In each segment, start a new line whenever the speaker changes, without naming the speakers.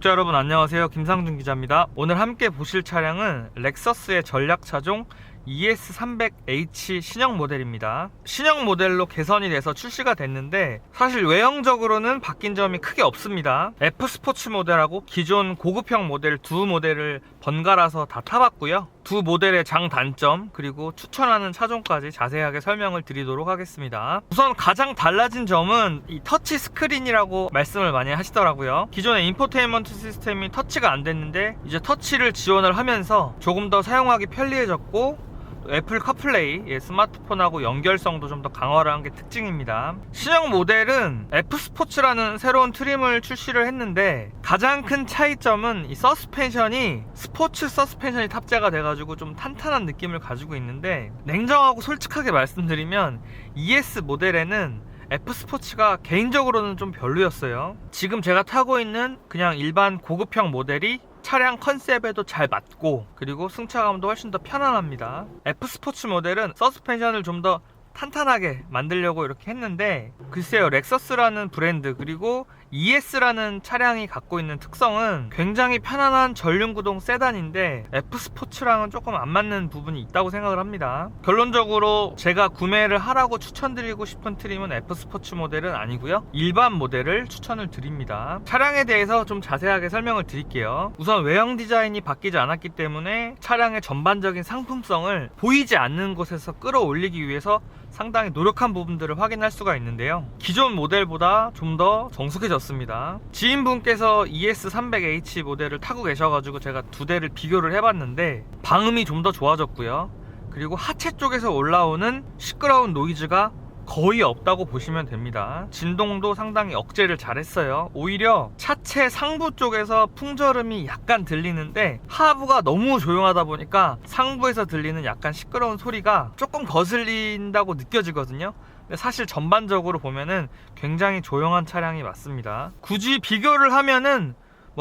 구독자 여러분 안녕하세요. 김상준 기자입니다. 오늘 함께 보실 차량은 렉서스의 전략차종 ES300H 신형 모델입니다. 신형 모델로 개선이 돼서 출시가 됐는데 사실 외형적으로는 바뀐 점이 크게 없습니다. F스포츠 모델하고 기존 고급형 모델 두 모델을 번갈아서 다 타봤고요. 두 모델의 장단점 그리고 추천하는 차종까지 자세하게 설명을 드리도록 하겠습니다. 우선 가장 달라진 점은 이 터치 스크린이라고 말씀을 많이 하시더라고요. 기존의 인포테인먼트 시스템이 터치가 안 됐는데 이제 터치를 지원을 하면서 조금 더 사용하기 편리해졌고 애플 카플레이 스마트폰하고 연결성도 좀 더 강화를 한 게 특징입니다. 신형 모델은 F스포츠라는 새로운 트림을 출시를 했는데 가장 큰 차이점은 이 서스펜션이 스포츠 서스펜션이 탑재가 돼가지고 좀 탄탄한 느낌을 가지고 있는데, 냉정하고 솔직하게 말씀드리면 ES 모델에는 F스포츠가 개인적으로는 좀 별로였어요. 지금 제가 타고 있는 그냥 일반 고급형 모델이 차량 컨셉에도 잘 맞고 그리고 승차감도 훨씬 더 편안합니다. F스포츠 모델은 서스펜션을 좀 더 탄탄하게 만들려고 이렇게 했는데, 글쎄요, 렉서스라는 브랜드 그리고 ES라는 차량이 갖고 있는 특성은 굉장히 편안한 전륜구동 세단인데 F스포츠랑은 조금 안 맞는 부분이 있다고 생각을 합니다. 결론적으로 제가 구매를 하라고 추천드리고 싶은 트림은 F스포츠 모델은 아니고요, 일반 모델을 추천을 드립니다. 차량에 대해서 좀 자세하게 설명을 드릴게요. 우선 외형 디자인이 바뀌지 않았기 때문에 차량의 전반적인 상품성을 보이지 않는 곳에서 끌어올리기 위해서 상당히 노력한 부분들을 확인할 수가 있는데요, 기존 모델보다 좀 더 정숙해졌습니다. 지인분께서 ES300H 모델을 타고 계셔가지고 제가 두 대를 비교를 해봤는데 방음이 좀 더 좋아졌고요, 그리고 하체 쪽에서 올라오는 시끄러운 노이즈가 거의 없다고 보시면 됩니다. 진동도 상당히 억제를 잘했어요. 오히려 차체 상부 쪽에서 풍절음이 약간 들리는데 하부가 너무 조용하다 보니까 상부에서 들리는 약간 시끄러운 소리가 조금 거슬린다고 느껴지거든요. 근데 사실 전반적으로 보면은 굉장히 조용한 차량이 맞습니다. 굳이 비교를 하면은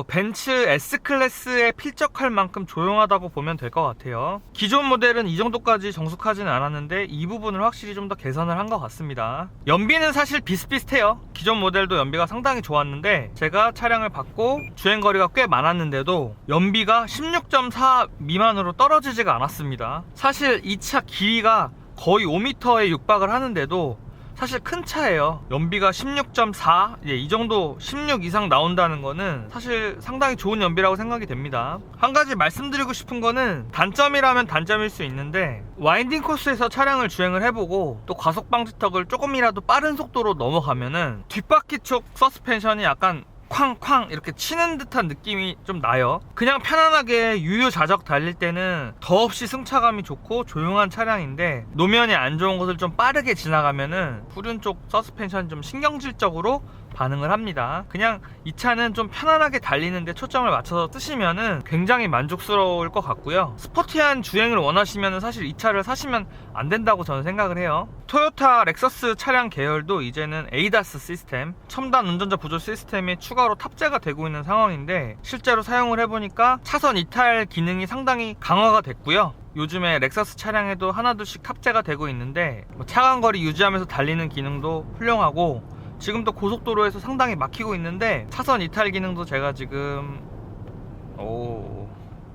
벤츠 S클래스에 필적할 만큼 조용하다고 보면 될 것 같아요. 기존 모델은 이 정도까지 정숙하지는 않았는데 이 부분을 확실히 좀 더 개선을 한 것 같습니다. 연비는 사실 비슷비슷해요. 기존 모델도 연비가 상당히 좋았는데 제가 차량을 받고 주행거리가 꽤 많았는데도 연비가 16.4 미만으로 떨어지지가 않았습니다. 사실 이 차 길이가 거의 5m에 육박을 하는데도 사실 큰 차예요. 연비가 16.4, 이 정도 16 이상 나온다는 거는 사실 상당히 좋은 연비라고 생각이 됩니다. 한 가지 말씀드리고 싶은 거는, 단점이라면 단점일 수 있는데 와인딩 코스에서 차량을 주행을 해보고 또 과속 방지턱을 조금이라도 빠른 속도로 넘어가면은 뒷바퀴 쪽 서스펜션이 약간 쾅쾅 이렇게 치는 듯한 느낌이 좀 나요. 그냥 편안하게 유유자적 달릴 때는 더없이 승차감이 좋고 조용한 차량인데 노면이 안 좋은 곳을 좀 빠르게 지나가면은 후륜 쪽 서스펜션이 좀 신경질적으로 반응을 합니다. 그냥 이 차는 좀 편안하게 달리는데 초점을 맞춰서 쓰시면은 굉장히 만족스러울 것 같고요. 스포티한 주행을 원하시면은 사실 이 차를 사시면 안 된다고 저는 생각을 해요. 토요타 렉서스 차량 계열도 이제는 ADAS 시스템, 첨단 운전자 보조 시스템이 추가로 탑재가 되고 있는 상황인데, 실제로 사용을 해보니까 차선 이탈 기능이 상당히 강화가 됐고요. 요즘에 렉서스 차량에도 하나둘씩 탑재가 되고 있는데 차간거리 유지하면서 달리는 기능도 훌륭하고, 지금도 고속도로에서 상당히 막히고 있는데 차선 이탈 기능도 제가 지금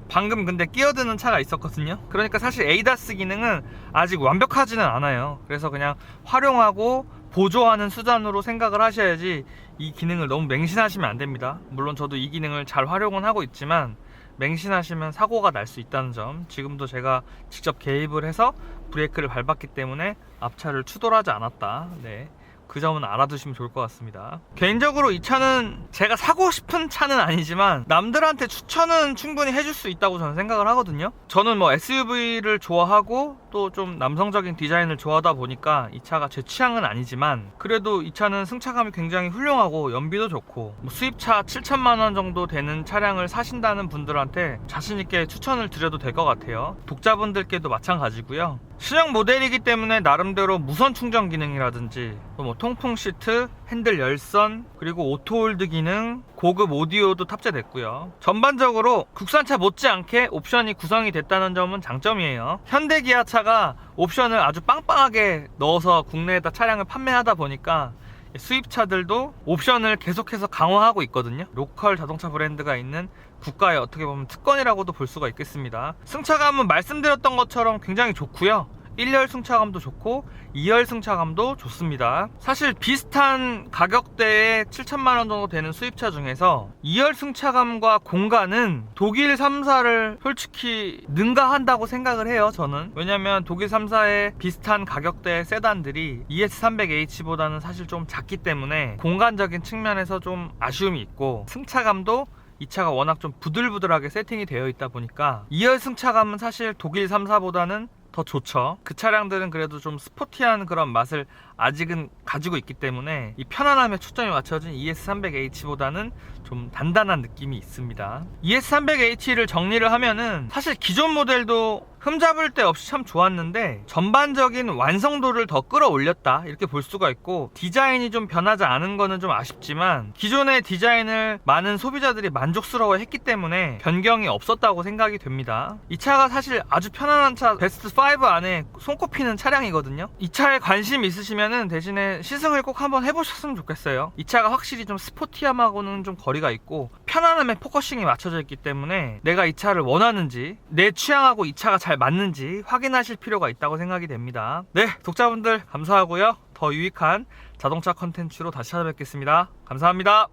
방금 근데 끼어드는 차가 있었거든요. 그러니까 사실 ADAS 기능은 아직 완벽하지는 않아요. 그래서 그냥 활용하고 보조하는 수단으로 생각을 하셔야지 이 기능을 너무 맹신하시면 안 됩니다. 물론 저도 이 기능을 잘 활용은 하고 있지만 맹신하시면 사고가 날 수 있다는 점, 지금도 제가 직접 개입을 해서 브레이크를 밟았기 때문에 앞차를 추돌하지 않았다, 그 점은 알아두시면 좋을 것 같습니다. 개인적으로 이 차는 제가 사고 싶은 차는 아니지만 남들한테 추천은 충분히 해줄 수 있다고 저는 생각을 하거든요. 저는 SUV를 좋아하고 또 좀 남성적인 디자인을 좋아하다 보니까 이 차가 제 취향은 아니지만 그래도 이 차는 승차감이 굉장히 훌륭하고 연비도 좋고 수입차 7천만원 정도 되는 차량을 사신다는 분들한테 자신있게 추천을 드려도 될 것 같아요. 독자분들께도 마찬가지고요. 신형 모델이기 때문에 나름대로 무선 충전 기능이라든지 또 통풍 시트, 핸들 열선, 그리고 오토홀드 기능, 고급 오디오도 탑재됐고요. 전반적으로 국산차 못지않게 옵션이 구성이 됐다는 점은 장점이에요. 현대기아차가 옵션을 아주 빵빵하게 넣어서 국내에다 차량을 판매하다 보니까 수입차들도 옵션을 계속해서 강화하고 있거든요. 로컬 자동차 브랜드가 있는 국가의 어떻게 보면 특권이라고도 볼 수가 있겠습니다. 승차감은 말씀드렸던 것처럼 굉장히 좋고요. 1열 승차감도 좋고 2열 승차감도 좋습니다. 사실 비슷한 가격대에 7천만원 정도 되는 수입차 중에서 2열 승차감과 공간은 독일 3사를 솔직히 능가한다고 생각을 해요. 저는. 왜냐면 독일 3사의 비슷한 가격대의 세단들이 ES300H보다는 사실 좀 작기 때문에 공간적인 측면에서 좀 아쉬움이 있고, 승차감도 이 차가 워낙 좀 부들부들하게 세팅이 되어 있다 보니까 2열 승차감은 사실 독일 3사보다는 더 좋죠. 그 차량들은 그래도 좀 스포티한 그런 맛을 아직은 가지고 있기 때문에 이 편안함에 초점이 맞춰진 ES300H보다는 좀 단단한 느낌이 있습니다. ES300H를 정리를 하면은 사실 기존 모델도 흠잡을 데 없이 참 좋았는데 전반적인 완성도를 더 끌어올렸다 이렇게 볼 수가 있고, 디자인이 좀 변하지 않은 거는 좀 아쉽지만 기존의 디자인을 많은 소비자들이 만족스러워 했기 때문에 변경이 없었다고 생각이 됩니다. 이 차가 사실 아주 편안한 차, 베스트 5 안에 손꼽히는 차량이거든요. 이 차에 관심 있으시면은 대신에 시승을 꼭 한번 해보셨으면 좋겠어요. 이 차가 확실히 좀 스포티함하고는 좀 거리가 있고 편안함에 포커싱이 맞춰져 있기 때문에 내가 이 차를 원하는지, 내 취향하고 이 차가 잘 맞는지 확인하실 필요가 있다고 생각이 됩니다. 네, 독자분들 감사하고요. 더 유익한 자동차 컨텐츠로 다시 찾아뵙겠습니다. 감사합니다.